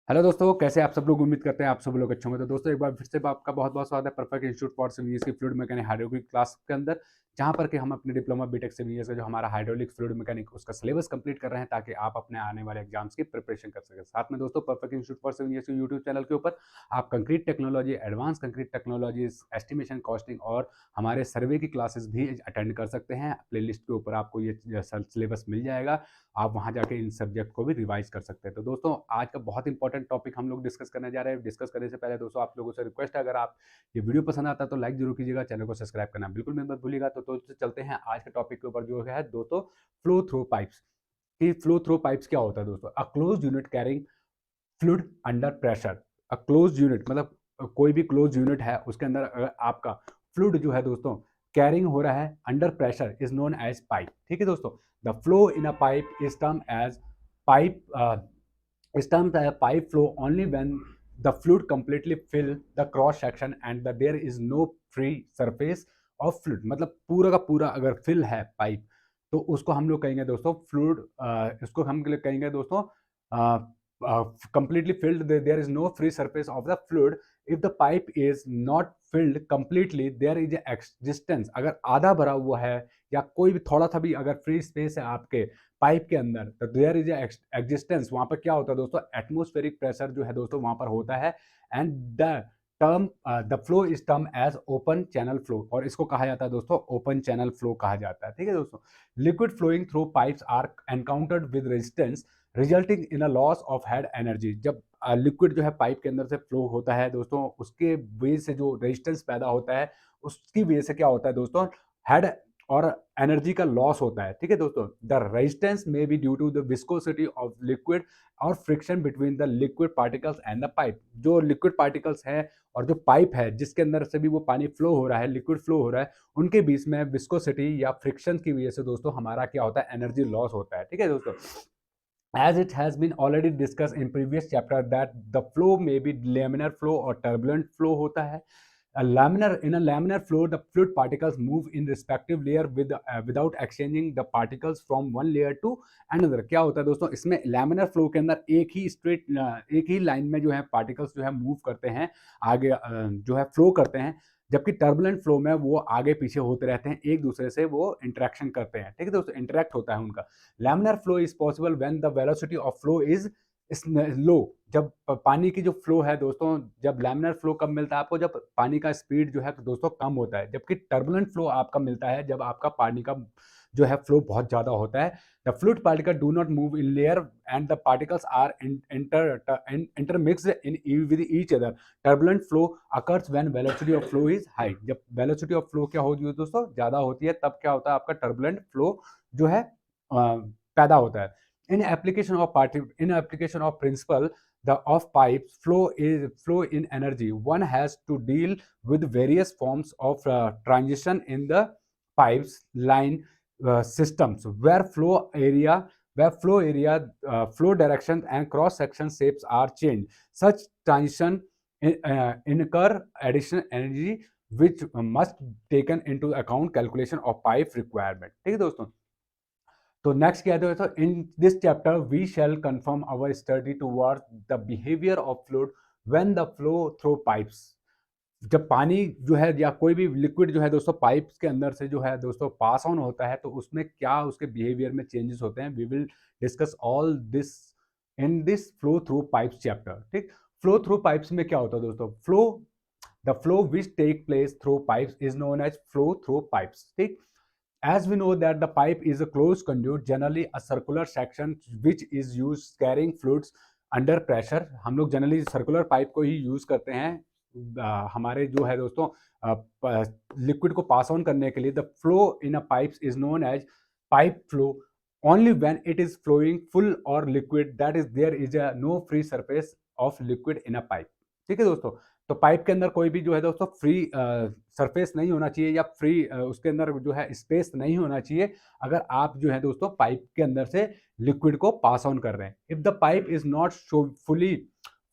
Hello दोस्तों, कैसे आप सब लोग? उम्मीद करते हैं आप सब लोग अच्छे होंगे। तो दोस्तों, एक बार फिर से आपका बहुत बहुत स्वागत है perfect institute for civil engineers की फ्लूइड मैकेनिक हाइड्रोलिक क्लास के अंदर, जहां पर कि हम अपने डिप्लोमा बीटेक सिविल इंजीनियर्स का जो हमारा हाइड्रोलिक फ्लूइड मैकेनिक उसका सिलेबस कंप्लीट कर रहे हैं, ताकि आप अपने आने वाले एग्जाम्स की प्रिपरेशन कर सकें। साथ में दोस्तों, perfect institute for civil engineers के यूट्यूब चैनल के ऊपर आप concrete technology, advance concrete technologies, estimation, costing और हमारे सर्वे की क्लासेस भी अटेंड कर सकते हैं। प्लेलिस्ट के ऊपर आपको ये सिलेबस मिल जाएगा। आप वहाँ जाके इन सब्जेक्ट को भी रिवाइज कर सकते हैं। तो दोस्तों, आज का बहुत इंपॉर्टेंट टॉपिक हम लोग डिस्कस करने जा रहे हैं। डिस्कस करने से पहले दोस्तों, आप लोगों से रिक्वेस्ट है, अगर आप ये वीडियो पसंद आता है तो लाइक जरूर कीजिएगा, चैनल को सब्सक्राइब करना बिल्कुल भी मत भूलिएगा। तो दोस्तों, चलते हैं आज के टॉपिक के ऊपर, जो है दोस्तों फ्लो थ्रू पाइप्स। कि फ्लो थ्रू पाइप्स क्या होता है दोस्तों? A close unit carrying fluid under pressure. A close unit मतलब कोई भी क्लोज यूनिट है, उसके अंदर अगर आपका फ्लूइड जो है दोस्तों कैरिंग हो रहा है under pressure, is known as pipe. ठीक है दोस्तों, the flow in a pipe is term as pipe pipe flow only when the fluid completely fill the cross section and there is no free surface of fluid। मतलब पूरा का पूरा अगर fill है pipe, तो उसको हम लोग कहेंगे दोस्तों फ्लूइड। इसको हम कहेंगे दोस्तों completely filled, there is no free surface of the fluid। if the pipe is not filled completely, there is a existence। अगर आधा भरा हुआ है या कोई भी थोड़ा सा भी अगर फ्री स्पेस है आपके पाइप के अंदर, तो देयर इज एग्जिस्टेंस। वहां पर क्या होता है दोस्तों? एटमोस्फेरिक प्रेशर जो है दोस्तों वहां पर होता है। And the flow is term as open channel flow, और इसको कहा जाता है दोस्तों ओपन चैनल फ्लो कहा जाता है। ठीक है दोस्तों, liquid flowing through pipes are encountered with resistance resulting in a loss of head energy. जब लिक्विड जो है पाइप के अंदर से फ्लो होता है दोस्तों, उसके वजह से जो रेजिस्टेंस पैदा होता है, उसकी वजह से क्या होता है दोस्तों? हेड और एनर्जी का लॉस होता है। ठीक है दोस्तों, the resistance may be due to the viscosity of liquid और friction between the liquid particles and the pipe. जो लिक्विड पार्टिकल्स है और जो पाइप है जिसके अंदर से भी वो पानी फ्लो हो रहा है, लिक्विड फ्लो हो रहा है, उनके बीच में विस्कोसिटी या फ्रिक्शन की वजह से दोस्तों हमारा क्या होता है? एनर्जी लॉस होता है। ठीक है दोस्तों, as it has been already discussed in previous chapter that the flow may be laminar flow or turbulent flow होता है। In a laminar flow, the fluid particles move in respective layer without exchanging the particles from one layer to another। क्या होता है दोस्तों? इसमें laminar flow के अंदर एक ही लाइन में जो है पार्टिकल्स जो है मूव करते हैं, आगे जो है फ्लो करते हैं। जबकि टर्बुलेंट फ्लो में वो आगे पीछे होते रहते हैं, एक दूसरे से वो इंटरेक्शन करते हैं। ठीक है दोस्तों, इंटरेक्ट होता है उनका। Laminar flow is possible when the velocity of flow is low. जब पानी की जो फ्लो है दोस्तों, जब लैमिनार फ्लो कब मिलता है आपको? जब पानी का स्पीड जो है दोस्तों कम होता है। जबकि टर्बुलेंट फ्लो आपका मिलता है जब आपका पानी का जो है फ्लो बहुत ज्यादा होता है। The fluid particle do not move in layer and the particles are intermixed in with each other. Turbulent flow occurs when velocity of flow is high. जब वेलोसिटी ऑफ फ्लो क्या होती है दोस्तों? ज्यादा होती है, तब क्या होता है? आपका टर्बुलेंट फ्लो जो है पैदा होता है। In application of principle the of pipes flow in energy, one has to deal with various forms of transition in the pipes line systems where flow direction and cross section shapes are changed. Such transition incur additional energy which must taken into account calculation of pipe requirement। ठीक है दोस्तों, तो next क्या है दोस्तों? In this chapter we shall confirm our study towards the behaviour of fluid when the flow through pipes. जब पानी जो है या कोई भी लिक्विड जो है दोस्तों पाइप्स के अंदर से जो है दोस्तों पास ऑन होता है, तो उसमें क्या उसके बिहेवियर में चेंजेस होते हैं। We will discuss all this in this flow through pipes chapter. ठीक, फ्लो थ्रू पाइप्स में क्या होता है दोस्तों? The flow which take place through pipes is known as flow through pipes. ठीक, as we know that the pipe is a closed conduit, generally a circular section which is used carrying fluids under pressure। हम लोग generally circular pipe को ही use करते हैं हमारे जो है दोस्तों लिक्विड को पास ऑन करने के लिए। The flow in a pipes is known as pipe flow only when it is flowing full or liquid, that is there is a no free surface of liquid in a pipe। ठीक है दोस्तों, तो pipe के अंदर कोई भी जो है दोस्तों फ्री सरफेस नहीं होना चाहिए या फ्री उसके अंदर जो है स्पेस नहीं होना चाहिए, अगर आप जो है दोस्तों पाइप के अंदर से लिक्विड को पास ऑन कर रहे हैं। If the pipe is not fully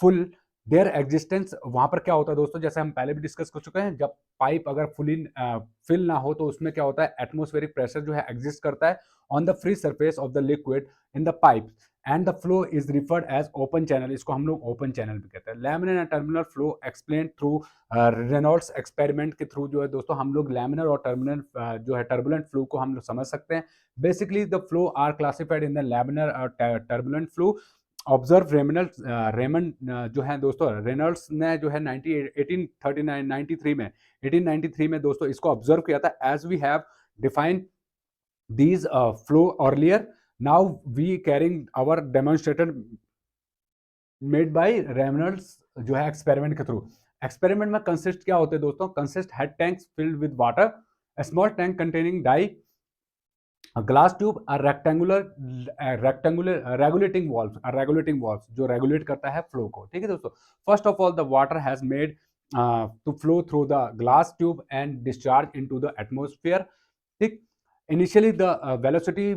full there existence, वहां पर क्या होता है दोस्तों? जैसे हम पहले भी डिस्कस कर चुके हैं, जब पाइप अगर फुली फिल ना हो तो उसमें क्या होता है? एटमोस्फेरिक प्रेशर जो है एग्जिस्ट करता है on the free surface of the liquid in the pipe and the flow is referred as open channel, इसको हम लोग ओपन चैनल भी कहते हैं। Laminar and terminal flow explain through Reynolds experiment के थ्रू जो है दोस्तों हम लोग लैमिनर और टर्मिनल जो है टर्बुलेंट फ्लो को हम लोग समझ सकते हैं। Basically the flow are classified in the laminar और टर्बुलेंट फ्लो। ऑब्जर्व रेमंड जो है दोस्तों रेनॉल्ड्स ने जो है 1893 में दोस्तों इसको ऑब्जर्व किया था। As we have define these flow earlier, now we carrying our demonstrator made by Reynolds जो है एक्सपेरिमेंट के थ्रू। एक्सपेरिमेंट में कंसिस्ट क्या होते हैं दोस्तों, consist head tanks filled with water, a small tank containing dye, a glass tube, a rectangular regulating valves जो regulate करता है फ्लो को। ठीक है दोस्तों, first of all the water has made to flow through the glass tube and discharge into the atmosphere. ठीक, initially the velocity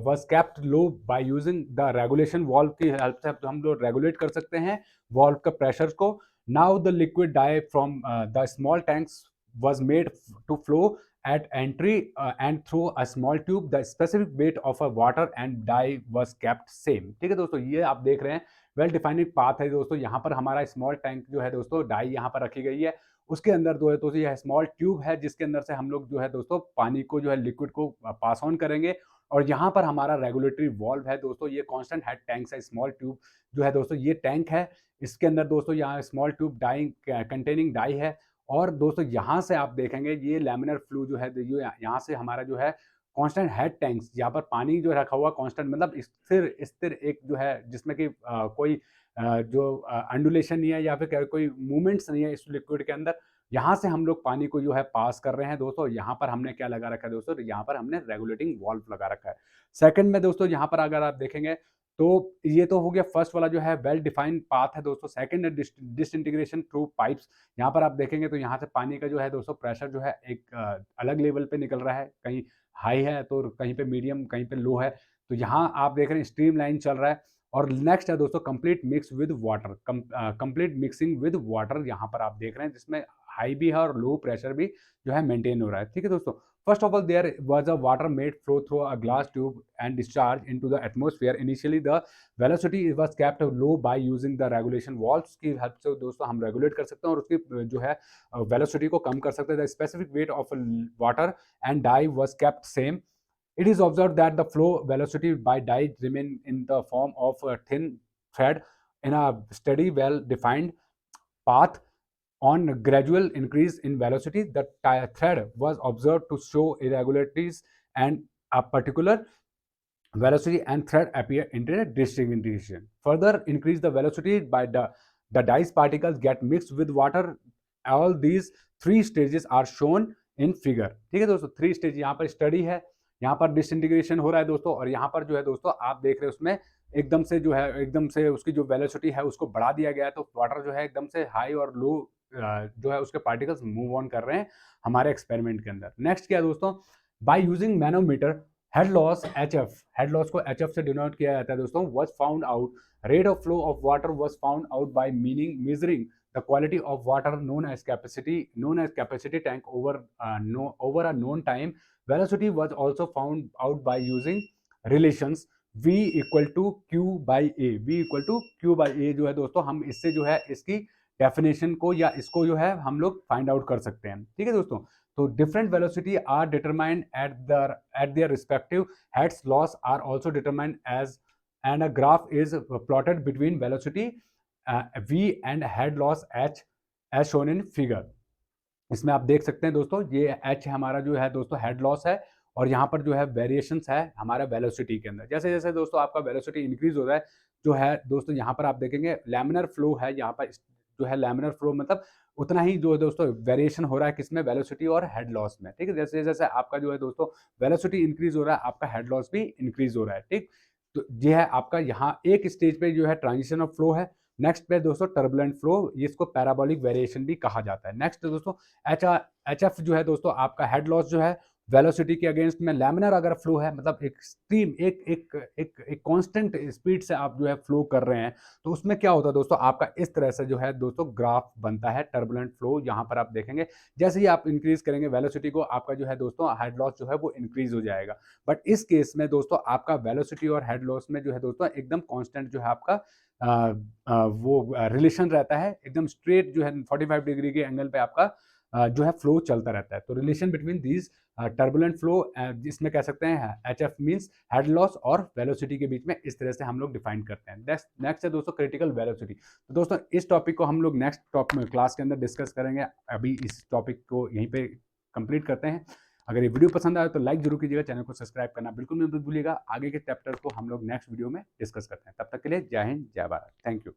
was kept low by using the regulation valve की help से हम लोग regulate कर सकते हैं valve का pressure को। Now the liquid dye from the small tanks was made to flow at entry and through a small tube. The specific weight of a water and dye was kept same। ठीक है दोस्तों, ये आप देख रहे हैं well defined path है दोस्तों। यहाँ पर हमारा स्मॉल टैंक जो है दोस्तों डाई यहाँ पर रखी गई है, उसके अंदर जो है दोस्तों यह स्मॉल ट्यूब है जिसके अंदर से हम लोग जो है दोस्तों पानी को जो है लिक्विड को पास ऑन करेंगे। और यहाँ पर हमारा रेगुलेटरी वॉल्व है दोस्तों, ये कांस्टेंट हेड टैंक है। स्मॉल ट्यूब जो है दोस्तों ये टैंक है, इसके अंदर दोस्तों यहाँ small tube dye containing dye है। और दोस्तों यहाँ से आप देखेंगे ये लैमिनर फ्लो जो है यहाँ से हमारा जो है कांस्टेंट हेड टैंक्स, यहाँ पर पानी जो रखा हुआ कांस्टेंट मतलब स्थिर स्थिर एक जो है जिसमें कि कोई जो अंडुलेशन नहीं है या फिर कोई मूवमेंट्स नहीं है इस लिक्विड के अंदर। यहाँ से हम लोग पानी को जो है पास कर रहे हैं दोस्तों। यहाँ पर हमने क्या लगा रखा है दोस्तों, यहाँ पर हमने रेगुलेटिंग वाल्व लगा रखा है। सेकंड में दोस्तों यहाँ पर अगर आप देखेंगे तो ये तो हो गया फर्स्ट वाला जो है वेल डिफाइंड पाथ है दोस्तों। सेकंड है डिसइंटीग्रेशन थ्रू पाइप्स। यहाँ पर आप देखेंगे तो यहाँ से पानी का जो है दोस्तों प्रेशर जो है एक अलग लेवल पे निकल रहा है, कहीं हाई है तो कहीं पे मीडियम कहीं पे लो है। तो यहाँ आप देख रहे हैं स्ट्रीम लाइन चल रहा है। और नेक्स्ट है दोस्तों complete mix with water, complete mixing with water यहाँ पर आप देख रहे हैं जिसमें हाई भी है और लो प्रेशर भी जो है मेंटेन हो रहा है। ठीक है दोस्तों, first of all there was a water made flow through a glass tube and discharge into the atmosphere. Initially the velocity was kept low by using the regulation valves की हेल्प से दोस्तों हम रेगुलेट कर सकते हैं और उसकी जो है वेलोसिटी को कम कर सकते हैं। The specific weight of water and dye was kept same. It is observed that the flow velocity by dye remain in the form of a thin thread in a steady well defined path. On gradual increase in velocity, the thread was observed to show irregularities and a particular velocity and thread appear in the distribution. Further increase the velocity by the dye particles get mixed with water. All these three stages are shown in figure। ठीक है दोस्तों, three stage यहाँ पर study है, यहाँ पर disintegration हो रहा है दोस्तों, और यहाँ पर जो है दोस्तों आप देख रहे हैं उसमें एकदम से जो है एकदम से उसकी जो वेलोसिटी है उसको बढ़ा दिया गया है। तो वाटर जो है एकदम से हाई और लो जो है उसके पार्टिकल्स मूव ऑन कर रहे हैं हमारे एक्सपेरिमेंट के अंदर। नेक्स्ट क्या है दोस्तों, by using manometer head loss HF, head loss को HF से डिनोट किया जाता है दोस्तों, was found out. Rate of flow of water was found out by measuring the quality of water known as capacity tank over a known time. Velocity was also found out by using relations v equal to q by a। v equal to q by a जो है दोस्तों हम इससे जो है इसकी definition को या इसको जो है हम लोग फाइंड आउट कर सकते हैं। ठीक है दोस्तों, तो different velocity are determined at their respective heads, loss are also determined as and a graph is plotted between velocity v and head loss h as shown in figure। इसमें आप देख सकते हैं दोस्तों ये h हमारा जो है दोस्तों हेड लॉस है और यहाँ पर जो है वेरिएशंस है हमारा वेलोसिटी के अंदर। जैसे जैसे दोस्तों आपका वेलोसिटी इंक्रीज हो रहा है जो है दोस्तों यहाँ पर आप देखेंगे लैमिनर फ्लो है, यहाँ पर जो है लैमिनर फ्लो मतलब उतना ही जो है दोस्तों वेरिएशन हो रहा है किसमें, वेलोसिटी और हेड लॉस में। ठीक है, जैसे जैसे आपका जो है दोस्तों वेलोसिटी इंक्रीज हो रहा है आपका हेड लॉस भी इंक्रीज हो रहा है। ठीक, तो ये है आपका यहाँ एक स्टेज पे जो है ट्रांजिशन ऑफ फ्लो है। नेक्स्ट पे दोस्तों टर्बुलेंट फ्लो, इसको पैराबोलिक वेरिएशन भी कहा जाता है। नेक्स्ट दोस्तों HF जो है दोस्तों आपका हेड लॉस जो है वेलोसिटी के अगेंस्ट में लैमिनर अगर फ्लो है, मतलब एक स्ट्रीम एक एक एक एक कांस्टेंट स्पीड से आप जो है फ्लो कर रहे हैं, तो उसमें क्या होता है दोस्तों, आपका इस तरह से जो है दोस्तों ग्राफ बनता है टर्बुलेंट फ्लो। यहाँ पर आप देखेंगे जैसे ही आप इंक्रीज करेंगे वेलोसिटी को, आपका जो है दोस्तों हेड लॉस जो है वो इंक्रीज हो जाएगा। बट इस केस में दोस्तों आपका वेलोसिटी और हेड लॉस में जो है दोस्तों एकदम कांस्टेंट जो है आपका वो रिलेशन रहता है, एकदम स्ट्रेट जो है 45 डिग्री के एंगल पे आपका जो है फ्लो चलता रहता है। तो relation between these turbulent flow, जिसमें कह सकते हैं H F means head loss और वेलोसिटी के बीच में, इस तरह से हम लोग डिफाइन करते हैं। नेक्स्ट है दोस्तों क्रिटिकल वेलोसिटी। तो दोस्तों इस टॉपिक को हम लोग नेक्स्ट क्लास के अंदर डिस्कस करेंगे। अभी इस टॉपिक को यहीं पे कंप्लीट करते हैं। अगर ये वीडियो पसंद आए तो लाइक जरूर कीजिएगा, चैनल को सब्सक्राइब करना बिल्कुल मत भूलिएगा। आगे के चैप्टर को हम लोग नेक्स्ट वीडियो में डिस्कस करते हैं। तब तक के लिए जय हिंद, जय भारत, थैंक यू।